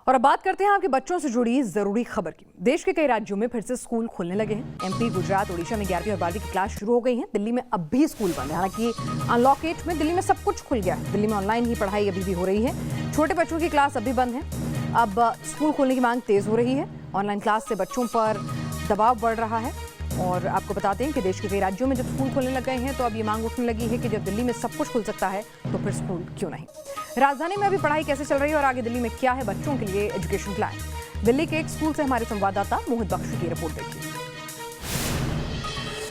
और अब बात करते हैं आपके बच्चों से जुड़ी जरूरी खबर की। देश के कई राज्यों में फिर से स्कूल खुलने लगे हैं। एमपी, गुजरात, ओडिशा में 11वीं और 12वीं की क्लास शुरू हो गई है। दिल्ली में अब भी स्कूल बंद है। हालांकि अनलॉक 8 में दिल्ली में सब कुछ खुल गया है। दिल्ली में ऑनलाइन ही पढ़ाई अभी भी हो रही है। छोटे बच्चों की क्लास अभी बंद है। अब स्कूल खोलने की मांग तेज हो रही है। ऑनलाइन क्लास से बच्चों पर दबाव बढ़ रहा है। और आपको बताते हैं कि देश के कई राज्यों में जब स्कूल खोलने लग गए हैं तो अब ये मांग उठने लगी है कि जब दिल्ली में सब कुछ खुल सकता है तो फिर स्कूल क्यों नहीं। राजधानी में अभी पढ़ाई कैसे चल रही है और आगे दिल्ली में क्या है बच्चों के लिए एजुकेशन प्लान, दिल्ली के एक स्कूल से हमारे संवाददाता मोहित बख्शी की रिपोर्ट देखिए।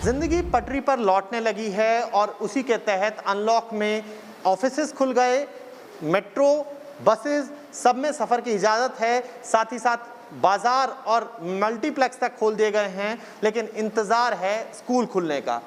जिंदगी पटरी पर लौटने लगी है और उसी के तहत अनलॉक में ऑफिसेज खुल गए, मेट्रो, बसेस सब में सफर की इजाजत है। साथ ही साथ बाजार और मल्टीप्लेक्स तक खोल दिए गए हैं, लेकिन इंतजार है स्कूल खुलने का।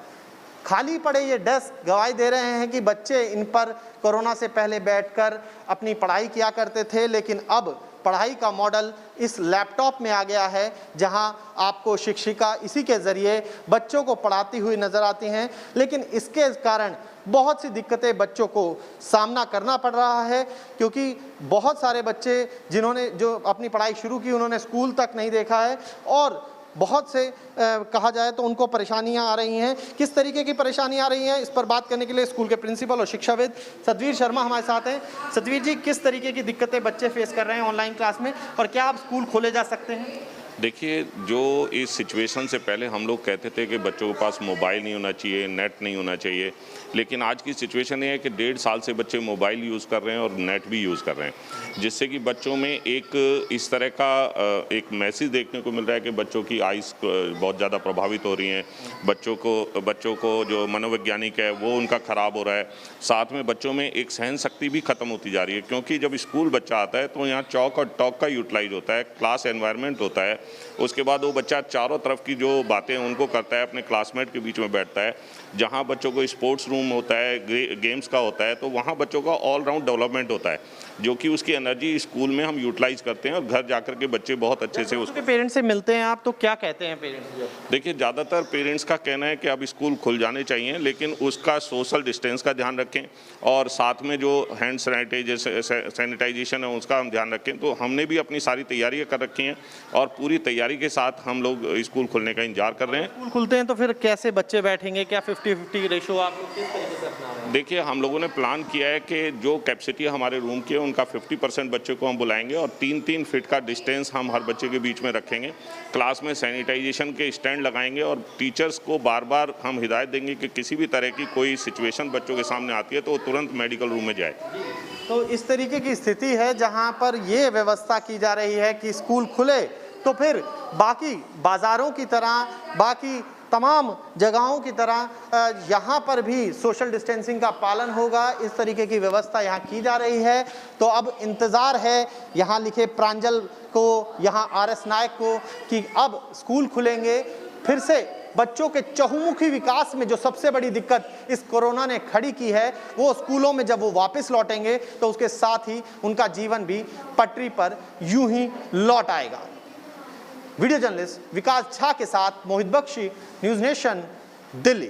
खाली पड़े ये डेस्क गवाही दे रहे हैं कि बच्चे इन पर कोरोना से पहले बैठकर अपनी पढ़ाई किया करते थे, लेकिन अब पढ़ाई का मॉडल इस लैपटॉप में आ गया है, जहां आपको शिक्षिका इसी के ज़रिए बच्चों को पढ़ाती हुई नज़र आती हैं। लेकिन इसके कारण बहुत सी दिक्कतें बच्चों को सामना करना पड़ रहा है, क्योंकि बहुत सारे बच्चे जिन्होंने जो अपनी पढ़ाई शुरू की उन्होंने स्कूल तक नहीं देखा है और बहुत से कहा जाए तो उनको परेशानियां आ रही हैं। किस तरीके की परेशानियां आ रही हैं, इस पर बात करने के लिए स्कूल के प्रिंसिपल और शिक्षाविद सतवीर शर्मा हमारे साथ हैं। सतवीर जी, किस तरीके की दिक्कतें बच्चे फेस कर रहे हैं ऑनलाइन क्लास में और क्या अब स्कूल खोले जा सकते हैं? देखिए, जो इस सिचुएशन से पहले हम लोग कहते थे कि बच्चों के पास मोबाइल नहीं होना चाहिए, नेट नहीं होना चाहिए, लेकिन आज की सिचुएशन ये है कि 1.5 साल से बच्चे मोबाइल यूज़ कर रहे हैं और नेट भी यूज़ कर रहे हैं, जिससे कि बच्चों में एक इस तरह का एक मैसेज देखने को मिल रहा है कि बच्चों की आइज़ बहुत ज़्यादा प्रभावित हो रही हैं। बच्चों को जो मनोवैज्ञानिक है वो उनका ख़राब हो रहा है। साथ में बच्चों में एक सहन शक्ति भी ख़त्म होती जा रही है, क्योंकि जब स्कूल बच्चा आता है तो यहाँ चौक और टॉक का यूटिलाइज होता है, क्लास एनवायरनमेंट होता है। उसके बाद वो बच्चा चारों तरफ की जो बातें उनको करता है, अपने क्लासमेट के बीच में बैठता है। जहाँ बच्चों को स्पोर्ट्स रूम होता है, गेम्स का होता है, तो वहाँ बच्चों का ऑल राउंड डेवलपमेंट होता है, जो कि उसकी एनर्जी स्कूल में हम यूटिलाइज करते हैं और घर जाकर के बच्चे बहुत अच्छे से उसके पेरेंट्स से मिलते हैं आप, तो क्या कहते हैं पेरेंट्स? देखिए, ज़्यादातर पेरेंट्स का कहना है कि अब स्कूल खुल जाने चाहिए, लेकिन उसका सोशल डिस्टेंस का ध्यान रखें और साथ में जो हैंड सैनिटाइजेशन है उसका हम ध्यान रखें। तो हमने भी अपनी सारी तैयारियां कर रखी हैं और पूरी तैयारी के साथ हम लोग स्कूल खुलने का इंतजार कर रहे हैं। स्कूल खुलते हैं तो फिर कैसे बच्चे बैठेंगे, क्या 50-50 रेशो आप लोग किस तरीके से अपना रहे हैं? देखिए, हम लोगों ने प्लान किया है कि जो कैपेसिटी हमारे रूम की है उनका 50% बच्चों को हम बुलाएंगे और 3-3 फीट का डिस्टेंस हम हर बच्चे के बीच में रखेंगे। क्लास में सैनिटाइजेशन के स्टैंड लगाएंगे और टीचर्स को बार बार हम हिदायत देंगे कि किसी भी तरह की कोई सिचुएशन बच्चों के सामने आती है तो वो तुरंत मेडिकल रूम में जाए। तो इस तरीके की स्थिति है जहां पर ये व्यवस्था की जा रही है कि स्कूल खुले तो फिर बाकी बाज़ारों की तरह, बाकी तमाम जगहों की तरह यहाँ पर भी सोशल डिस्टेंसिंग का पालन होगा। इस तरीके की व्यवस्था यहाँ की जा रही है। तो अब इंतज़ार है यहाँ लिखे प्रांजल को, यहाँ RS नायक को, कि अब स्कूल खुलेंगे। फिर से बच्चों के चहुमुखी विकास में जो सबसे बड़ी दिक्कत इस कोरोना ने खड़ी की है, वो स्कूलों में जब वो वापस लौटेंगे तो उसके साथ ही उनका जीवन भी पटरी पर यूं ही लौट आएगा। वीडियो जर्नलिस्ट विकास झा के साथ मोहित बख्शी, न्यूज़ नेशन, दिल्ली।